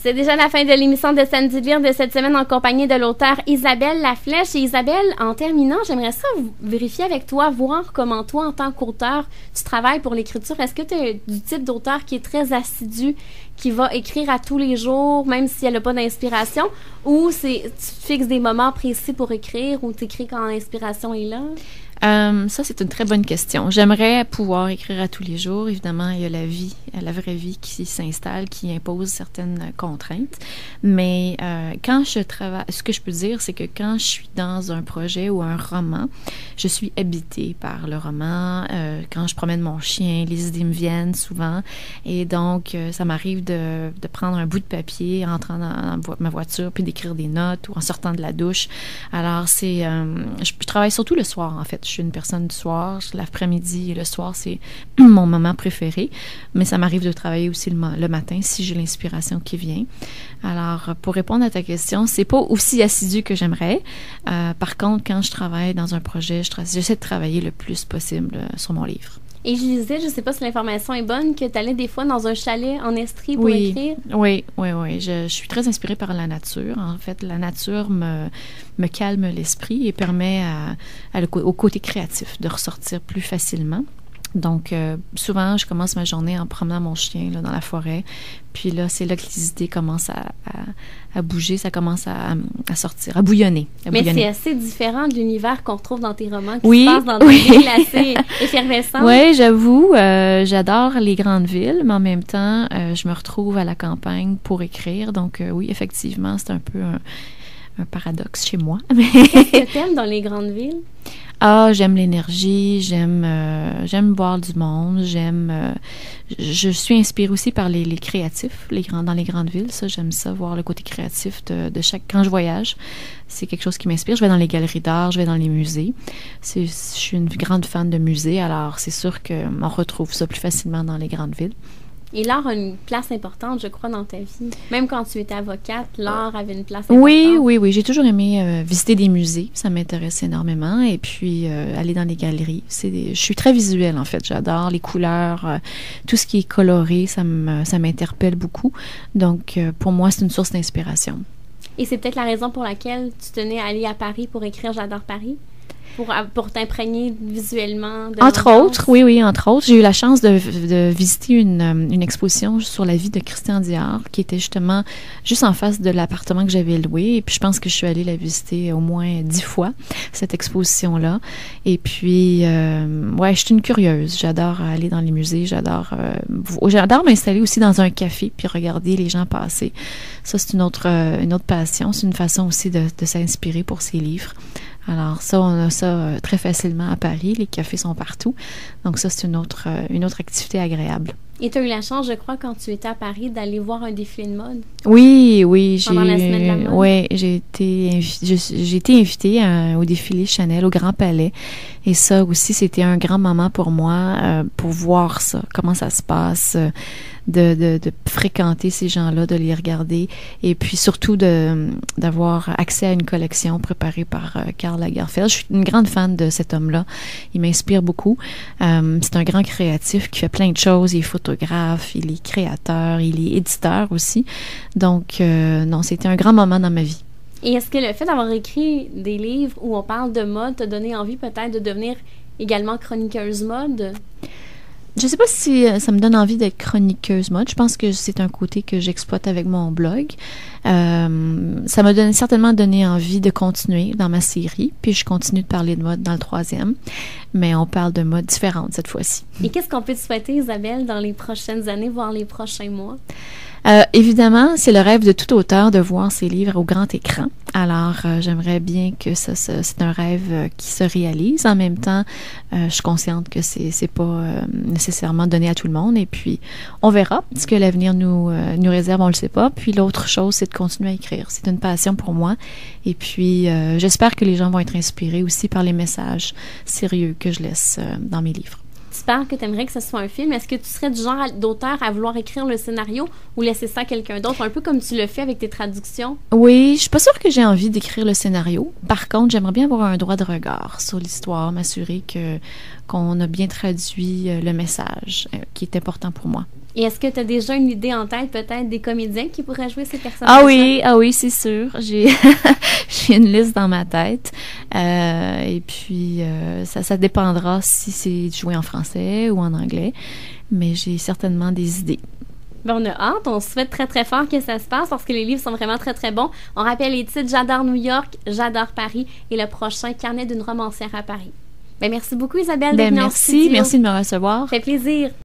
C'est déjà la fin de l'émission de Samedi de lire de cette semaine en compagnie de l'auteure Isabelle Laflèche. Et Isabelle, en terminant, j'aimerais ça vérifier avec toi, voir comment toi, en tant qu'auteur, tu travailles pour l'écriture. Est-ce que tu es du type d'auteur qui est très assidu, qui va écrire à tous les jours, même si elle n'a pas d'inspiration, ou tu fixes des moments précis pour écrire, ou tu écris quand l'inspiration est là? Ça, c'est une très bonne question. J'aimerais pouvoir écrire à tous les jours. Évidemment, il y a la vraie vie qui s'installe, qui impose certaines contraintes. Mais quand je travaille, ce que je peux dire, c'est que quand je suis dans un projet ou un roman, je suis habitée par le roman. Quand je promène mon chien, les idées me viennent souvent. Et donc, ça m'arrive de prendre un bout de papier en entrant dans ma voiture, puis d'écrire des notes ou en sortant de la douche. Alors, je travaille surtout le soir, en fait. Je suis une personne du soir. L'après-midi et le soir, c'est mon moment préféré. Mais ça m'arrive de travailler aussi le matin si j'ai l'inspiration qui vient. Alors, pour répondre à ta question, c'est pas aussi assidu que j'aimerais. Par contre, quand je travaille dans un projet, j'essaie de travailler le plus possible sur mon livre. Et je disais, je ne sais pas si l'information est bonne, que tu allais des fois dans un chalet en Estrie pour écrire. Oui. Je suis très inspirée par la nature. En fait, la nature me calme l'esprit et permet au côté créatif de ressortir plus facilement. Donc, souvent, je commence ma journée en promenant mon chien là, dans la forêt. Puis là, c'est là que les idées commencent à bouger, ça commence à sortir, à bouillonner. Mais c'est assez différent de l'univers qu'on retrouve dans tes romans, qui se passe dans des villes assez effervescentes. Oui, j'avoue, j'adore les grandes villes, mais en même temps, je me retrouve à la campagne pour écrire. Donc, oui, effectivement, c'est un peu un paradoxe chez moi. Qu'est-ce que tu aimes dans les grandes villes? Ah, j'aime l'énergie, j'aime voir du monde, je suis inspirée aussi par les créatifs, dans les grandes villes, ça, j'aime ça, voir le côté créatif de quand je voyage, c'est quelque chose qui m'inspire. Je vais dans les galeries d'art, je vais dans les musées, je suis une grande fan de musées, alors c'est sûr qu'on retrouve ça plus facilement dans les grandes villes. Et l'art a une place importante, je crois, dans ta vie. Même quand tu étais avocate, l'art avait une place importante. Oui. J'ai toujours aimé visiter des musées. Ça m'intéresse énormément. Et puis, aller dans les galeries. Je suis très visuelle, en fait. J'adore les couleurs. Tout ce qui est coloré, ça m'interpelle beaucoup. Donc, pour moi, c'est une source d'inspiration. Et c'est peut-être la raison pour laquelle tu tenais à aller à Paris pour écrire J'adore Paris? Pour t'imprégner visuellement de entre autres. J'ai eu la chance de visiter une exposition sur la vie de Christian Dior, qui était justement juste en face de l'appartement que j'avais loué. Et puis, je pense que je suis allée la visiter au moins 10 fois, cette exposition-là. Et puis, je suis une curieuse. J'adore aller dans les musées. J'adore m'installer aussi dans un café puis regarder les gens passer. Ça, c'est une autre passion. C'est une façon aussi de s'inspirer pour ses livres. Alors ça, on a ça très facilement à Paris. Les cafés sont partout. Donc ça, c'est une autre activité agréable. Et tu as eu la chance, je crois, quand tu étais à Paris, d'aller voir un défilé de mode. Oui. Pendant la semaine de la mode. Oui, j'ai été invitée au défilé Chanel au Grand Palais. Et ça aussi, c'était un grand moment pour moi, pour voir ça, comment ça se passe, de fréquenter ces gens-là, de les regarder, et puis surtout d'avoir accès à une collection préparée par Karl Lagerfeld. Je suis une grande fan de cet homme-là. Il m'inspire beaucoup. C'est un grand créatif qui fait plein de choses. Il est photographe, il est créateur, il est éditeur aussi. Donc, non, c'était un grand moment dans ma vie. Et est-ce que le fait d'avoir écrit des livres où on parle de mode t'a donné envie peut-être de devenir également chroniqueuse mode? Je ne sais pas si ça me donne envie d'être chroniqueuse mode. Je pense que c'est un côté que j'exploite avec mon blog. Ça m'a certainement donné envie de continuer dans ma série. Puis je continue de parler de mode dans le 3e. Mais on parle de mode différente cette fois-ci. Et qu'est-ce qu'on peut te souhaiter, Isabelle, dans les prochaines années, voire les prochains mois? Évidemment, c'est le rêve de tout auteur de voir ses livres au grand écran. Alors, j'aimerais bien que c'est un rêve qui se réalise. En même temps, je suis consciente que c'est pas nécessairement donné à tout le monde. Et puis, on verra ce que l'avenir nous réserve, on le sait pas. Puis, l'autre chose, c'est de continuer à écrire. C'est une passion pour moi. Et puis, j'espère que les gens vont être inspirés aussi par les messages sérieux que je laisse dans mes livres. Tu parles que tu aimerais que ce soit un film. Est-ce que tu serais du genre d'auteur à vouloir écrire le scénario ou laisser ça à quelqu'un d'autre, un peu comme tu le fais avec tes traductions? Oui, je suis pas sûre que j'ai envie d'écrire le scénario. Par contre, j'aimerais bien avoir un droit de regard sur l'histoire, m'assurer qu'on a bien traduit le message qui est important pour moi. Et est-ce que tu as déjà une idée en tête, peut-être, des comédiens qui pourraient jouer ces personnages? Ah oui, c'est sûr. J'ai une liste dans ma tête. Et puis, ça dépendra si c'est joué en français ou en anglais. Mais j'ai certainement des idées. On a hâte, on souhaite très très fort que ça se passe parce que les livres sont vraiment très très bons. On rappelle les titres: J'adore New York, J'adore Paris et le prochain, Carnet d'une romancière à Paris. Merci beaucoup Isabelle d'être venue en studio. Merci de me recevoir. Ça fait plaisir.